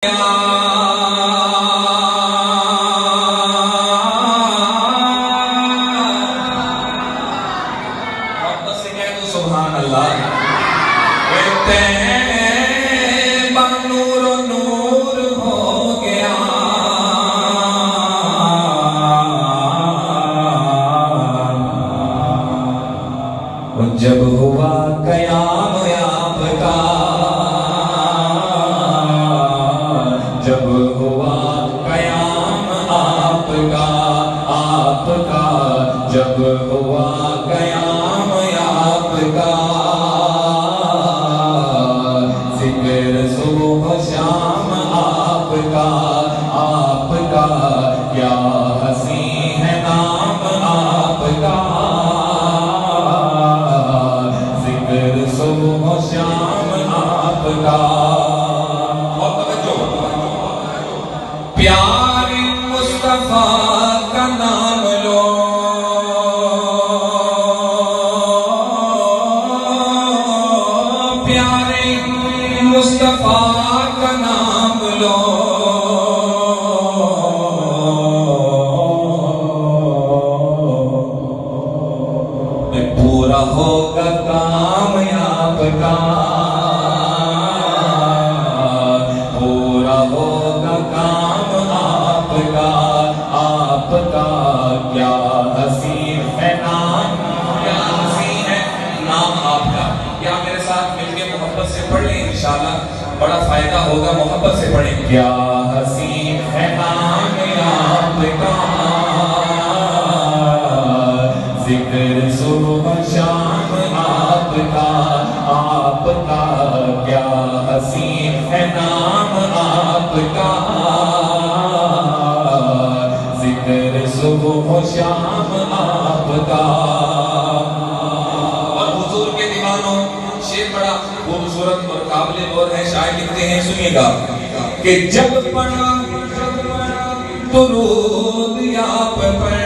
سبحان اللہ کہتے ہیں نور و نور ہو گیا جب ہوا قیام آپ کا جب ہوا قیام آپ کا جب ہوا قیام آپ کا ذکر صبح شام آپ کا کیا حسین ہے نام آپ کا ذکر صبح شام آپ کا پیارے مصطفیٰ کا نام لو پیارے مصطفیٰ کا نام لو پورا ہوگا کام آپ کا پورا ہوگا کام آپ کا کیا حسین ہے نام آپ کا کیا میرے ساتھ مل کے محبت سے پڑھ لیں انشاءاللہ بڑا فائدہ ہوگا محبت سے پڑھیں کیا حسین ہے نام آپ کا ذکر صبح شام آپ کا کیا حسین ہے نام آپ کا ذکر صبح شام آپ کا اور حضور کے دیوانوں شعر بڑا خوبصورت اور قابل غور ہے شاعر لکھتے ہیں سنیے گا کہ جب پڑھا درود آپ پر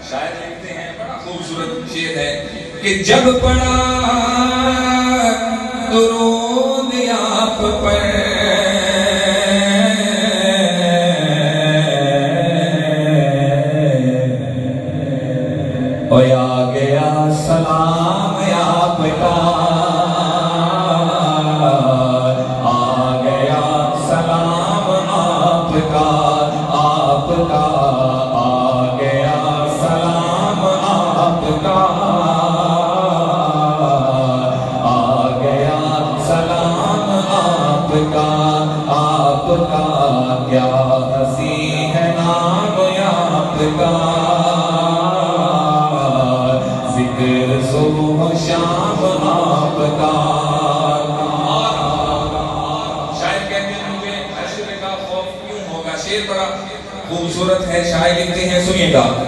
شاعر لکھتے ہیں بڑا خوبصورت شعر ہے کہ جب پڑھا درود آپ پر آ گیا سلام آپ کا آ گیا سلام آپ کا آ گیا سلام آپ کا آ گیا سلام آپ کا کیا حسین ہے نام آپ کا ذکر صبح شام آپ کا شاید کہتے ہیں مجھے حشر کا خوف کیوں ہوگا شعر بڑا خوبصورت ہے شاعر لکھتے ہیں سنیے گا